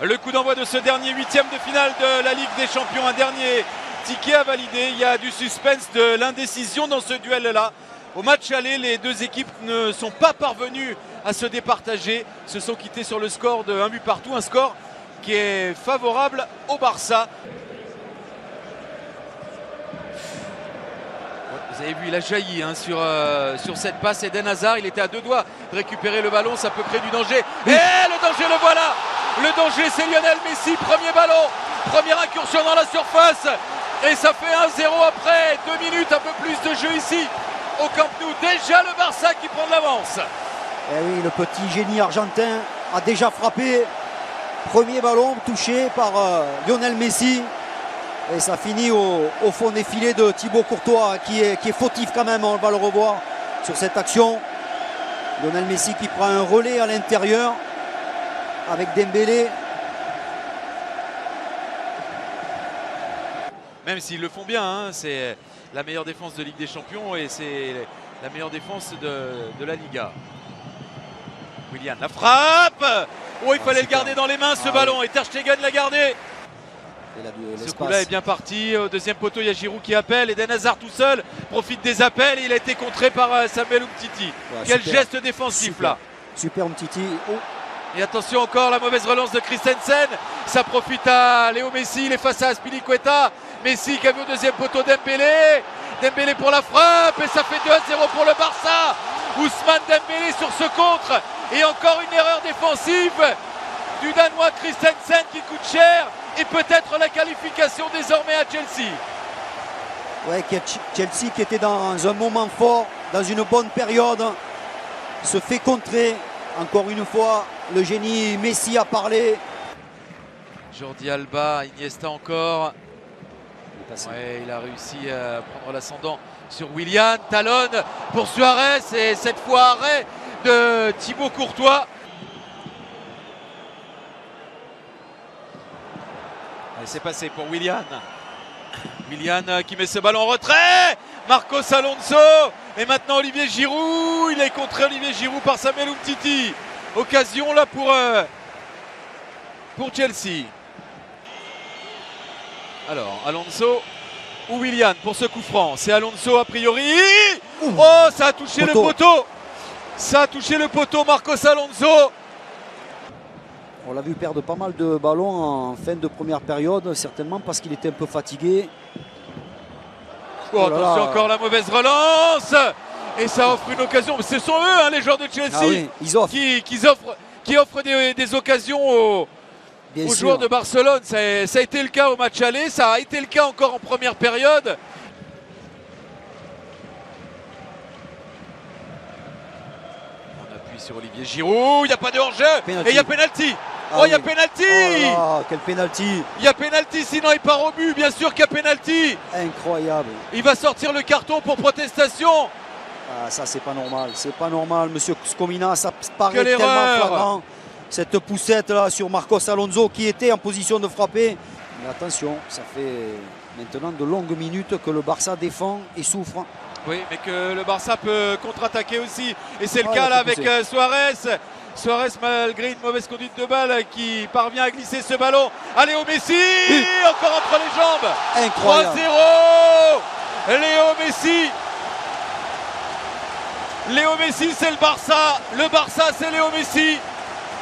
Le coup d'envoi de ce dernier huitième de finale de la Ligue des Champions. Un dernier ticket à valider. Il y a du suspense, de l'indécision dans ce duel-là. Au match aller, les deux équipes ne sont pas parvenues à se départager. Se sont quittés sur le score de 1 but partout. Un score qui est favorable au Barça. Vous avez vu, il a jailli sur cette passe. Eden Hazard, il était à deux doigts de récupérer le ballon. Ça peut créer du danger. Et le danger, le voilà. Le danger, c'est Lionel Messi. Premier ballon, première incursion dans la surface. Et ça fait 1-0 après 2 minutes, un peu plus de jeu ici au Camp Nou. Déjà le Barça qui prend de l'avance. Et oui, le petit génie argentin a déjà frappé. Premier ballon touché par Lionel Messi. Et ça finit au fond des filets de Thibaut Courtois qui est fautif quand même, on va le revoir sur cette action. Lionel Messi qui prend un relais à l'intérieur avec Dembélé. Même s'ils le font bien, hein, c'est la meilleure défense de Ligue des Champions et c'est la meilleure défense de la Liga. Willian, la frappe. Oh, il fallait le garder dans les mains ce ballon et Ter Stegen l'a gardé. Ce coup-là est bien parti. Au deuxième poteau, il y a Giroud qui appelle. Eden Hazard tout seul profite des appels. Et il a été contré par Samuel Umtiti. Ouais, quel super geste défensif là. Super Umtiti. Oh. Et attention encore, la mauvaise relance de Christensen. Ça profite à Léo Messi. Il est face à Azpilicueta. Messi qui a vu au deuxième poteau Dembélé. Dembélé pour la frappe. Et ça fait 2-0 pour le Barça. Ousmane Dembélé sur ce contre. Et encore une erreur défensive du Danois Christensen qui coûte cher. Et peut-être la qualification désormais à Chelsea. Ouais, Chelsea qui était dans un moment fort, dans une bonne période, se fait contrer. Encore une fois, le génie Messi a parlé. Jordi Alba, Iniesta encore. Ouais, il a réussi à prendre l'ascendant sur Willian. Talonne pour Suarez et cette fois arrêt de Thibaut Courtois. C'est passé pour Willian. Willian qui met ce ballon en retrait. Marcos Alonso. Et maintenant Olivier Giroud. Il est contré Olivier Giroud par Samuel Umtiti. Occasion là pour Chelsea. Alors Alonso ou Willian pour ce coup franc. C'est Alonso a priori. Oh, ça a touché le poteau. Ça a touché le poteau, Marcos Alonso. On l'a vu perdre pas mal de ballons en fin de première période, certainement parce qu'il était un peu fatigué. Oh, attention, encore la mauvaise relance. Et ça offre une occasion. Ce sont eux, hein, les joueurs de Chelsea, oui, qui offrent des occasions aux joueurs de Barcelone. Ça a été le cas au match aller, ça a été le cas encore en première période. On appuie sur Olivier Giroud, il n'y a pas de hors-jeu et il y a pénalty. Oh, il y a pénalty. Oh, quel pénalty. Il y a pénalty, sinon il part au but, bien sûr qu'il y a pénalty. Incroyable. Il va sortir le carton pour protestation. Ah, ça c'est pas normal, c'est pas normal, monsieur Skomina, ça paraît tellement flagrant. Cette poussette là sur Marcos Alonso qui était en position de frapper. Mais attention, ça fait maintenant de longues minutes que le Barça défend et souffre. Oui, mais que le Barça peut contre-attaquer aussi. Et c'est le cas là avec Suarez. Suarez, malgré une mauvaise conduite de balle, qui parvient à glisser ce ballon. Allez au Messi, encore entre les jambes. Incroyable. 3-0. Léo Messi. Léo Messi, c'est le Barça. Le Barça, c'est Léo Messi.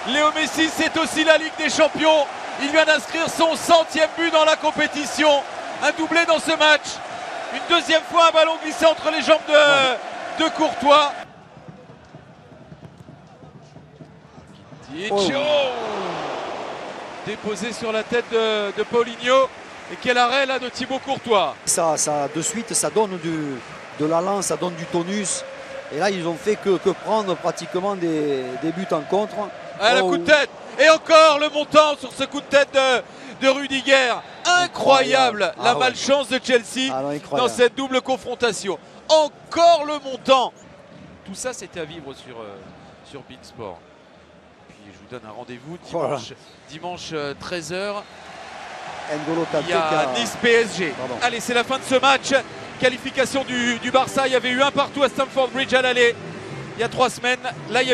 Léo Messi, c'est aussi la Ligue des Champions. Il vient d'inscrire son 100e but dans la compétition. Un doublé dans ce match. Une deuxième fois, un ballon glissé entre les jambes de Courtois. Déposé sur la tête de Paulinho. Et quel arrêt là de Thibaut Courtois. Ça de suite, ça donne de l'allant, ça donne du tonus. Et là, ils ont fait que prendre pratiquement des buts en contre. Le coup de tête. Et encore le montant sur ce coup de tête de Rudiger. Incroyable la malchance de Chelsea dans cette double confrontation. Encore le montant. Tout ça, c'était à vivre sur Beansport. Je vous donne un rendez-vous dimanche 13h. Il y a Nice PSG. Allez, c'est la fin de ce match. Qualification du Barça. Il y avait eu un partout à Stamford Bridge à l'aller il y a 3 semaines. Là, il y a eu